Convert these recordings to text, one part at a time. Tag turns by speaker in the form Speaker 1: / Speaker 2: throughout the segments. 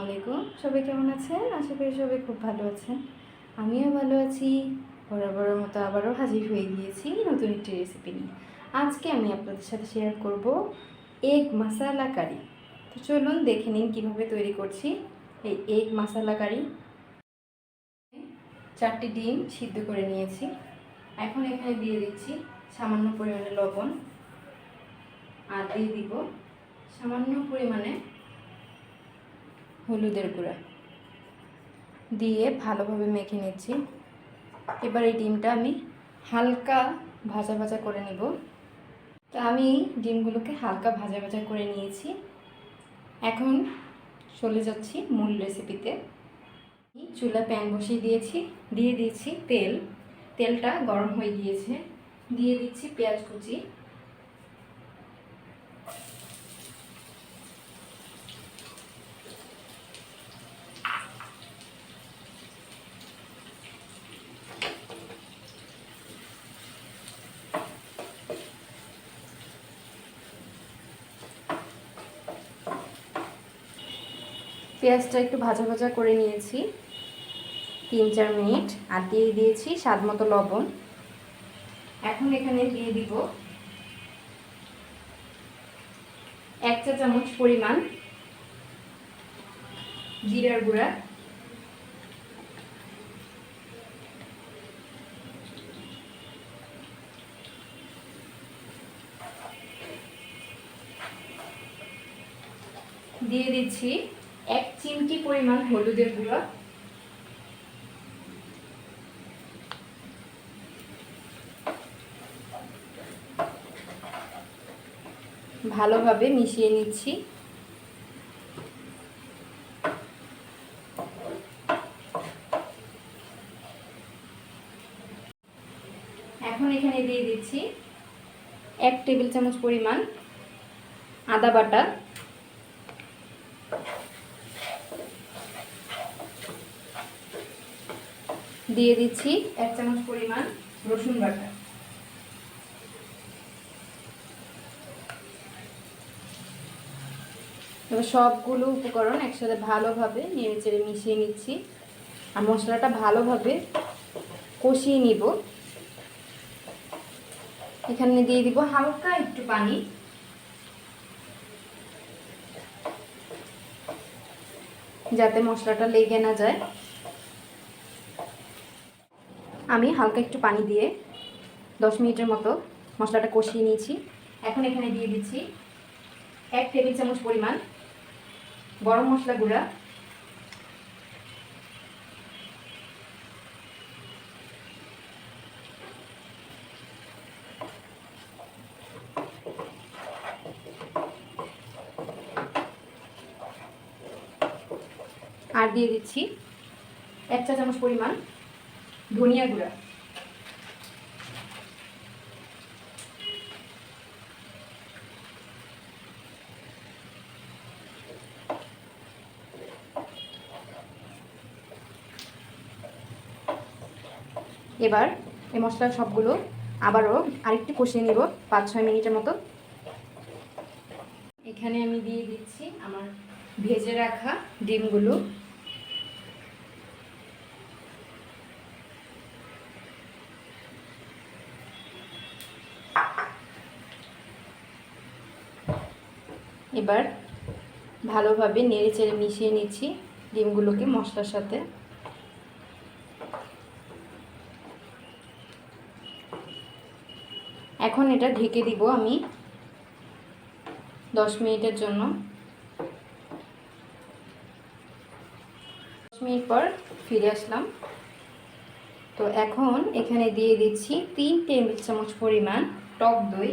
Speaker 1: আলাইকুম। সবাই কেমন আছেন? আশা করি সবাই খুব ভালো আছেন। আমিও ভালো আছি। বরাবরের মতো আবারও হাজির হয়ে গিয়েছি নতুন একটি রেসিপি নিয়ে। আজকে আমি আপনাদের সাথে শেয়ার করব এগ মাসালা কারি। তো চলুন দেখে নিন কীভাবে তৈরি করছি এই এগ মাসালা কারি। 4টি ডিম সিদ্ধ করে নিয়েছি। এখন এখানে দিয়ে দিচ্ছি সামান্য পরিমাণে লবণ, আর দিয়ে দিব সামান্য পরিমাণে হলুদের গুঁড়া দিয়ে ভালোভাবে মেখে নিচ্ছি। এবার এই ডিমটা আমি হালকা ভাজা ভাজা করে নেব। তো আমি ডিমগুলোকে হালকা ভাজা ভাজা করে নিয়েছি। এখন চলে যাচ্ছি মূল রেসিপিতে। চুলা প্যান বসিয়ে দিয়েছি, দিয়ে দিয়েছি তেল। তেলটা গরম হয়ে গিয়েছে, দিয়ে দিচ্ছি পেঁয়াজ কুচি, পেঁয়াজটা একটু ভাজা ভাজা করে নিয়েছি 3-4 মিনিট, আর দিয়ে দিয়েছি স্বাদ মতো লবণ। এখন এখানে দিয়ে দিব 1 চা চামচ পরিমাণ জিরার গুঁড়া, দিয়ে দিচ্ছি 1 চিমটি পরিমাণ হলুদের গুঁড়া, ভালোভাবে মিশিয়ে নিচ্ছি। এখন এখানে দিয়ে দিচ্ছি 1 টেবিল চামচ পরিমাণ আদা বাটা, দিয়ে দিচ্ছি 1 চামচ পরিমাণ রসুন বাটা। এবার সবগুলো উপকরণ একসাথে ভালোভাবে নেড়েচেড়ে মিশিয়ে নিচ্ছি, আর মশলাটা ভালোভাবে কষিয়ে নিব। এখানে দিয়ে দিব হালকা একটু পানি, যাতে মশলাটা লেগে না যায়। আমি হালকা একটু পানি দিয়ে 10 মিনিটের মতো মশলাটা কষিয়ে নিয়েছি। এখন এখানে দিয়ে দিচ্ছি 1 টেবিল চামচ পরিমাণ গরম মশলা গুঁড়া, আর দিয়ে দিচ্ছি 1 চা চামচ পরিমাণ ধনিয়া গুঁড়া। এবার এই মশলা সবগুলো আবারও আরেকটু কষিয়ে নিব 5-6 মিনিটের মতো। এখানে আমি দিয়ে দিচ্ছি আমার ভেজে রাখা ডিমগুলো। এবার ভালোভাবে নেড়েচেড়ে মিশিয়ে নিচ্ছি ডিমগুলোকে মশলার সাথে। এখন এটা ঢেকে দিব আমি 10 মিনিটের জন্য। 10 মিনিট পর ফিরে আসলাম। তো এখন এখানে দিয়ে দিচ্ছি 3 টেবিল চামচ পরিমাণ টক দই,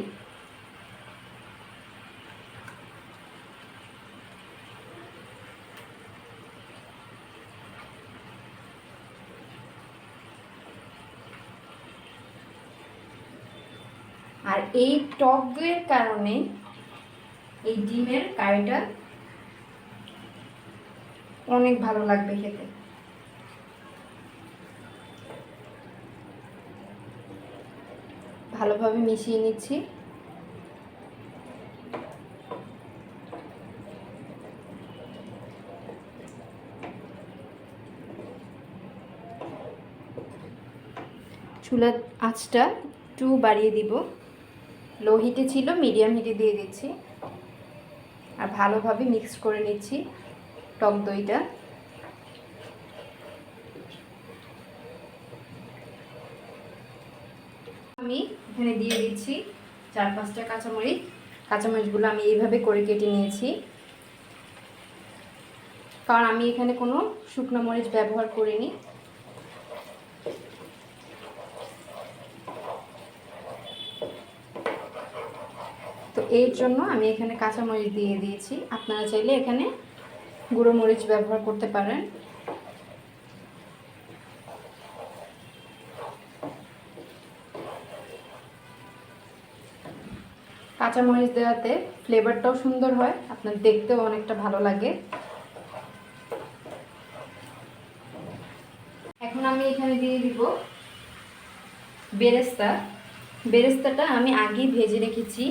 Speaker 1: আর এই টক দইয়ের কারণে এই ডিমের কারিটা অনেক ভালো লাগবে খেতে। ভালোভাবে মিশিয়ে নিচ্ছি। চুলার আঁচটা একটু বাড়িয়ে দিব, লো হিটে ছিল, মিডিয়াম হিটে দিয়ে দিচ্ছি। আর ভালোভাবে মিক্স করে নিচ্ছি টক দইটা। আমি এখানে দিয়ে দিচ্ছি 4-5টা কাঁচামরিচ। কাঁচামরিচগুলো আমি এইভাবে করে কেটে নিয়েছি, কারণ আমি এখানে কোনো শুকনো মরিচ ব্যবহার করিনি। তো এর জন্য আমি এখানে কাঁচামরিচ দিয়ে দিয়েছি। আপনারা চাইলে এখানে গুঁড়ো মরিচ ব্যবহার করতে পারেন। কাঁচামরিচ দেওয়াতে ফ্লেভারটাও সুন্দর হয়, আপনার দেখতেও অনেকটা ভালো লাগে। এখন আমি এখানে দিয়ে দিব বেরেস্তা। বেরেস্তাটা আমি আগেই ভেজে রেখেছি,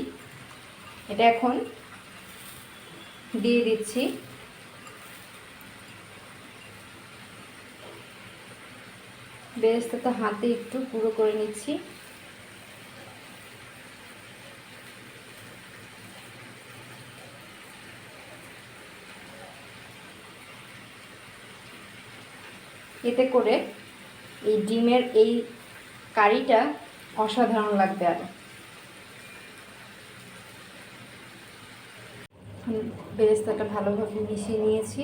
Speaker 1: এটা এখন দিয়ে দিচ্ছি। বেরেস্তাটা হাতে একটু গুঁড়ো করে নিচ্ছি। এতে করে এই ডিমের এই কারিটা অসাধারণ লাগবে। আর বেরেস্তাটা ভালোভাবে মিশিয়ে নিয়েছি।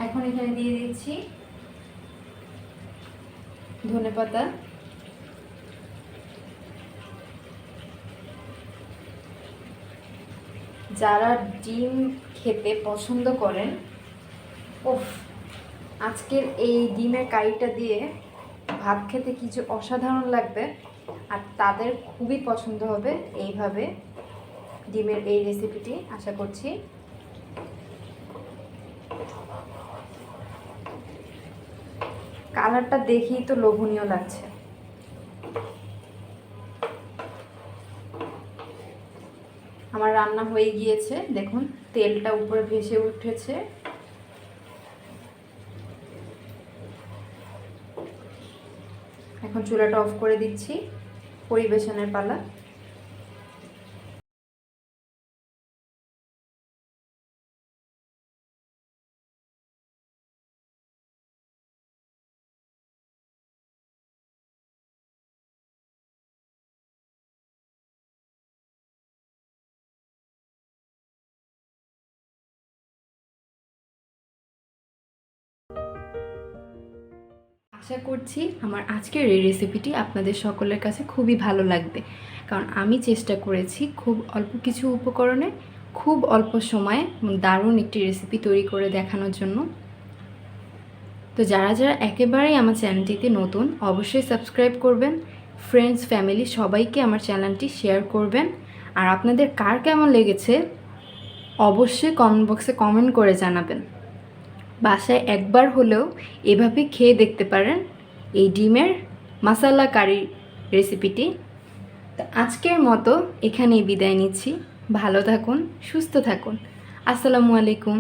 Speaker 1: এখন এখানে দিয়ে দিচ্ছি ধনেপাতা। যারা ডিম খেতে পছন্দ করেন, উফ, আজকের এই ডিমের কারিটা দিয়ে ভাত খেতে কিছু অসাধারণ লাগবে। আর তাদের খুবই পছন্দ হবে এইভাবে ডিমের এই রেসিপিটি, আশা করছি। কালারটা দেখেই তো লোভনীয় লাগছে। আমার রান্না হয়ে গিয়েছে, দেখুন তেলটা উপরে ভেসে উঠেছে। এখন চুলাটা অফ করে দিচ্ছি, পরিবেশনের পালা। আশা করছি আমার আজকের এই রেসিপিটি আপনাদের সকলের কাছে খুবই ভালো লাগবে, কারণ আমি চেষ্টা করেছি খুব অল্প কিছু উপকরণে খুব অল্প সময়ে দারুণ একটি রেসিপি তৈরি করে দেখানোর জন্য। তো যারা যারা একেবারেই আমার চ্যানেলটিতে নতুন, অবশ্যই সাবস্ক্রাইব করবেন, ফ্রেন্ডস ফ্যামিলি সবাইকে আমার চ্যানেলটি শেয়ার করবেন। আর আপনাদের কার কেমন লেগেছে অবশ্যই কমেন্ট বক্সে কমেন্ট করে জানাবেন। বাসায় একবার হলেও এভাবে খেয়ে দেখতে পারেন এই ডিমের মাসালা কারি রেসিপিটি। তো আজকের মতো এখানেই বিদায় নিচ্ছি। ভালো থাকুন, সুস্থ থাকুন। আসসালামু আলাইকুম।